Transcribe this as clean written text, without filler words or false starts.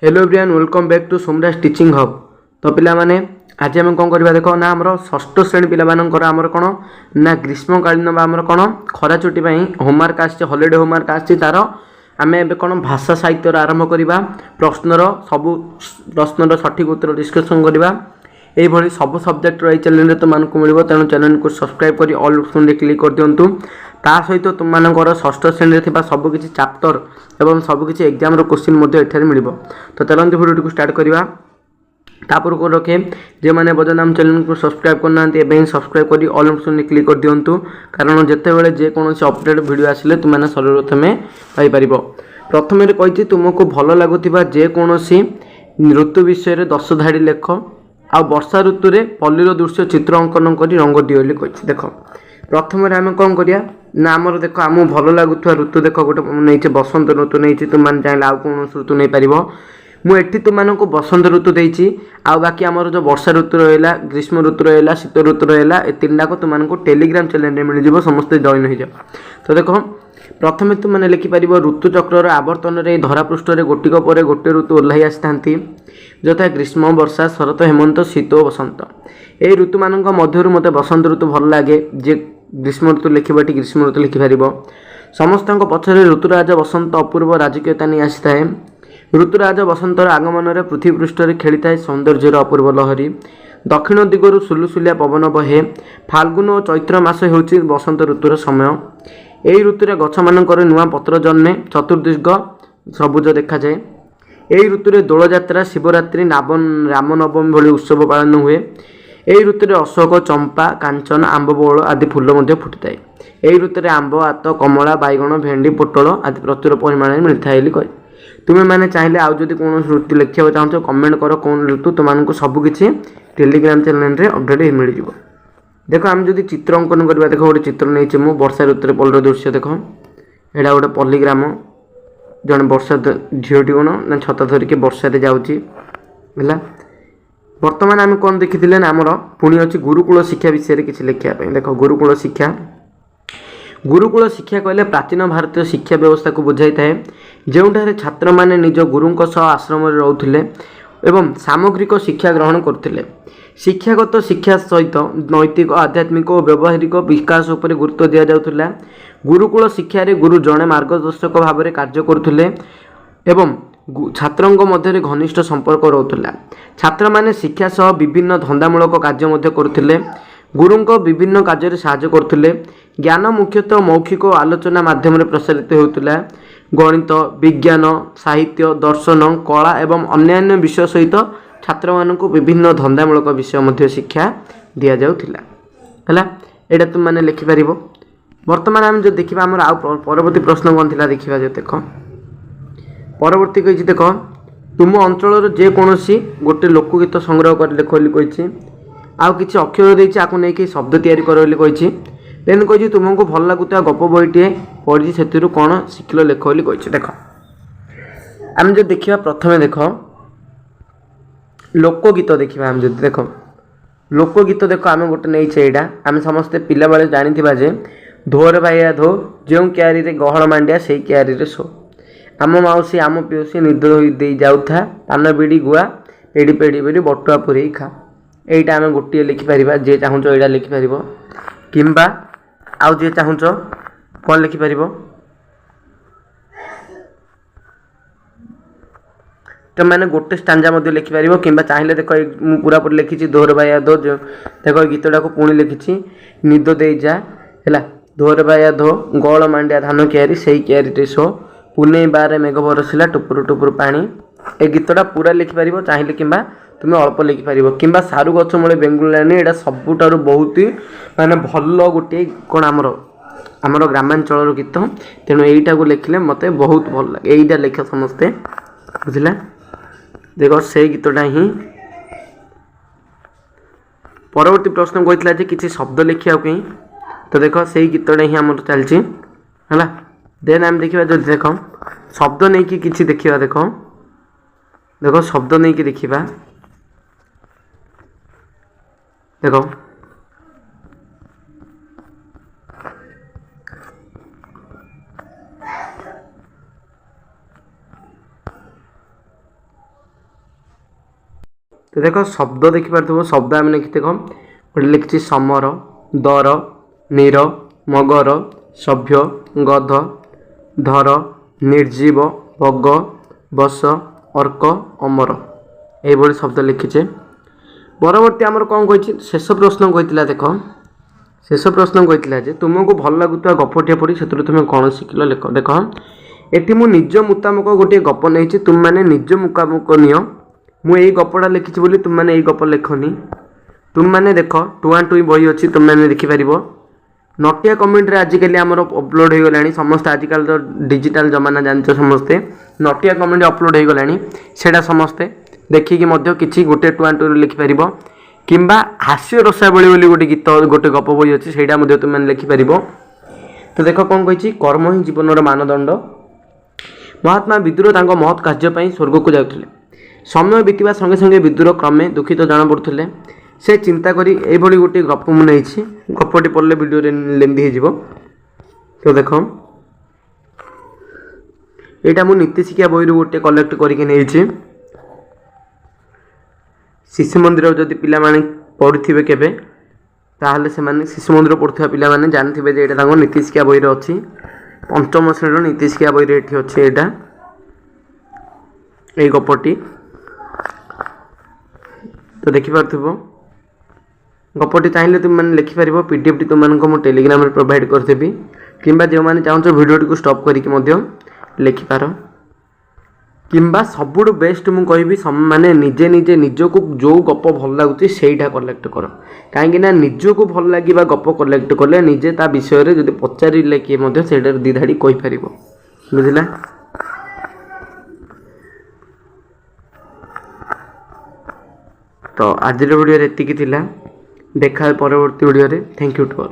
Hello everyone welcome back to Somraj teaching hub. तो पिला माने आज आम कौन करवा देख ना आमर षष्ठ श्रेणी पिलाମାନଙ୍କର आमर कौन ना ग्रीष्मकालीन आमर कौन खरा छुट्टी होमवर्क आसी हॉलिडे होमवर्क आसी तार आम ए कौन भाषा साहित्य आरंभ करवा प्रश्नर सबू प्रश्नर सठिक उत्तर डिस्कसन करवा यही सब सब्जेक्ट रही चैनल तुमको मिल तेणु चैनल को सब्सक्राइब कर ऑल ऑप्शन क्लिक कर दिंतु ता सहित तुमर षष्ठ श्रेणी में सबकि चैप्टर एवं सबकि एग्जाम क्वेश्चन मिल तो चलते भिडियो को स्टार्ट करवा तापर को रखे जो मैंने बजन आम चैनल को सब्सक्राइब करना सब्सक्राइब कर ऑल ऑप्शन क्लिक कर दिंतु कारण जिते जेकोसी अपडेट वीडियो आसिले तुमने सर्वप्रथम पाइपर। प्रथम कही तुमको भल लगुवा जेकोसी ऋतु विषय 10 धाड़ी लेख आ वर्षा ऋतु में पल्लीर दृश्य चित्र अंकन कर रंग दिए कही देख प्रथम आम कौन करिया ना आमर देख आम भल लगुवा ऋतु देख गोटे नहीं बसंत ऋतु नहीं तुमने चाहिए आउ कौन ऋतु नहीं पार मुझे तुमको बसंत ऋतु देती बाकी आमर जो वर्षा ऋतु रहा ग्रीष्म ऋतु रहा शीत ऋतु रहा ए तीन टाक तुमको टेलीग्राम चैनल मिल जाव समस्त जॉइन हो जाओ। तो देख प्रथम तुमने लिखिपर ऋतुचक्र आवर्तन में धरापृष्ठ गोटिक पर गोटे ऋतु ओह्ल आसी यथा ग्रीष्म वर्षा शरत हेमंत शीत और बसंत यही ऋतु मान मध्य मत बसंत ऋतु भल लगे जे ग्रीष्म ऋतु लिखा ग्रीष्म ऋतु लिखिपर समस्त पक्षर ऋतुराज बसंत अपूर्व राजकीयता नहीं आसी था। ऋतुराज बसंतर आगमन में पृथ्वी पृष्ठ खेली था सौंदर्यर अपूर्व लहरी दक्षिण दिगरु सुलुसुलिया पवन बहे फाल्गुन और चैत्र मास हो बसंत ऋतुर समय यही ऋतुरे गछ मानकर नुआ पत्र जन्मे चतुर्दिग सबुज देखा जाए। यही ऋतुरे दोल जात्रा शिवरात्रि रामनवमी भली उत्सव पालन हुए। यही ऋतुरे अशोक चंपा कांचन आंब बौल आदि फूल फुटी थाए। यही ऋतुरे आंब आत कमला बैगण भेंडी पोटल आदि प्रचुर परिमाण में मिलता है कही तुम्हें मैंने चाहिए आउ जब कौन ऋतु लिखा चाहो कमेंट कर कौन ऋतु तुमको सबकि टेलीग्राम चैनल में अपडेट मिल जाए। देख आम जब चित्र अंकन करवा देख गोटे चित्र नहीं मुझे वर्षा ऋतु पल्लीर दृश्य देख यहाँ गोटे पल्लीग्राम जन वर्षा झीटी कौन ना छता धरिकी वर्षा जाऊँगी बर्तमान आम कौन देखी आमर पुणी अच्छी गुरुकुल शिक्षा विषय किसी लिखापी देख गुरुकुल शिक्षा कहले प्राचीन भारतीय शिक्षा व्यवस्था को बुझाई थाए जोठारे छात्र माने निज गुरुंक सह आश्रम रोते एवं सामग्रिक शिक्षा ग्रहण करते शिक्षागत शिक्षा सहित नैतिक आध्यात्मिक और व्यावहारिक विकास उपर गुरुत्व दि जाउथिला। गुरुकुल शिक्षा रे गुरु जड़े मार्गदर्शक भाव में कार्य करुले एवं छात्रों मध्य घनिष्ठ संपर्क रोला। छात्र माने शिक्षा सह विभिन्न धंदामूलक कार्य करुले गुरुंक विभिन्न कार्य साहाय्य करते ज्ञान मुख्यतः मौखिक आलोचना माध्यम प्रसारित होता। गणित विज्ञान साहित्य दर्शन कला एवं अन्यान्य विषय सहित छात्र मानक विभिन्न धंदामूलक विषय शिक्षा दि जाउथिला हैला एटा तुम माने लिखिपर। वर्तमान आम जो देखा आम परवर्ती प्रश्न कौन थी देखा जो देख परवर्ती कही देख तुम अंचल जेकोसी गोटे लोकगीत संग्रह कर लिख कही आउ किसी अक्षर देती आपको नहीं शब्द तैयारी कर कही देन कही तुमको भल लगुता गप बहीटे पढ़ी से कौन शिखल लेख कही देख आम जो देखा प्रथम देख लोकगीत देखा आम जो देख लोकगीत देख आम गोटे नहीं यहाँ आम समस्ते पिला बेले जानी जे धोर भाइया धो जो क्यारी रे गहल मांडिया से क्यारी रे सो आम माउसी आम पिउसी निद दे जाऊथा पान बिड़ी गुआ पेड़ी पेड़ी पेड़ी बटुआ पुरे खा यहीटा आम गोटे लिखिपर जे चाहूँ यहाँ लिखिपर कि आउ जे चाहूँ कौन लिखिपर तो मैंने गोटे स्टांजा लिखिपर कि चाहिए देख पूरा पूरी लिखी दोहर बाया दो देख गीतटा को पुणी लिखी निद दे जा है धोर बाया धो गौल मांडिया धान क्यारी से क्यारी सो पुणे बारे मेघ बरसिला टुपुर टुपुर पानी ए गीतटा पूरा लिखिपर चाहिए कि तुम अल्प लिखिपर कि सारू गछ मूले बेंगुलानी यहाँ सबुठार बहुत ही माने भल गोटे कौन आमर ग्रामांचल गीत तेणु यहीटा को लिखिले मत बहुत भल लगे यहीटा लिख समस्ते बुझला। देख से गीतटा ही परवर्ती प्रश्न कही किसी शब्द लिखा कहीं तो देख से गीतटा ही आम चलती है देन आम देखा जो देख शब्द नहीं कि किसी देखा देख देख शब्द नहीं कि देखा देख तो देख शब्द देखिपार शब्द आम लिखी देख गोटे लिखी समर दर नीर मगर सभ्य गध धर निर्जीव भग बस अर्क अमर ये शब्द लिखीचे। परवर्ती आमर कौन कही शेष प्रश्न कही देख शेष प्रश्न कही तुमको भल लगुवा गपटे पढ़ी से तुम कौन शिखल लेख देख ये मुझ निज मुतामक गोटे गप नहीं तुम मैंने निज मुतामक नियो मुझे गपटा लिखी बोली तुम मैंने गप लिखनी तुम मैंने देख टुआ टुई बही अच्छी तुम मैंने देखिपार नटिया कमेंट आजिकल आमर अपलोड हो गलानी समस्ते आजिकल तो डिजिटल जमाना जानते समस्ते नटिया कमेंट अपलोड हो गलानी सेटा समस्ते देखिकी किसी गोटे टुआ टुई लिखिपार किंबा हास्य रसावली बोली गोटे गीत गोटे गप बही अच्छी से तुम मैंने लिखिपार। तो देख कौन कही कर्म ही जीवन मानदंड महात्मा विदुर तांको महत् कार्य स्वर्ग को जाते समय बीतवा संगे संगे विदुर क्रमे दुखित जाना पड़ुले से चिंता करी एभली गोटे गप मुझे गपटी पढ़ले वीडियो लेंदी हो। तो देख यहाँ मुझे नीति शिक्षा बही गोटे कलेक्ट करके शिशु मंदिर जदि पिला माने पढ़ुथिबे केबे ताहले से माने शिशु मंदिर पढ़ुथिबा पिला माने जानथिबे जे एटा तांको नीति शिक्षा बही रे अछि पंचम श्रेणी नीति शिक्षा बही रे एठी अछि एटा ए गपटी। तो देखि पारथिबो गपटी चाहिए तुम मैंने लिखिपार पीडीएफ तुम मैं टेलीग्राम में प्रोवाइड करदेवी किंबा जो मैंने चाहो वीडियो को स्टॉप करके लिखिपार किंबा सबुठ बेस्ट मुझे कहि माने निजे निजे निजको जो गप भल लगुच से कलेक्ट कर कहीं निजको भल लगे गप कलेक्ट कले निजे ता विषय रे जदि पचारे किए से दी धाड़ी कहीपर बुझला। तो आज वीडियो एतिकी थिला देखा परवर्ती वीडियो रे थैंक यू टू ऑल।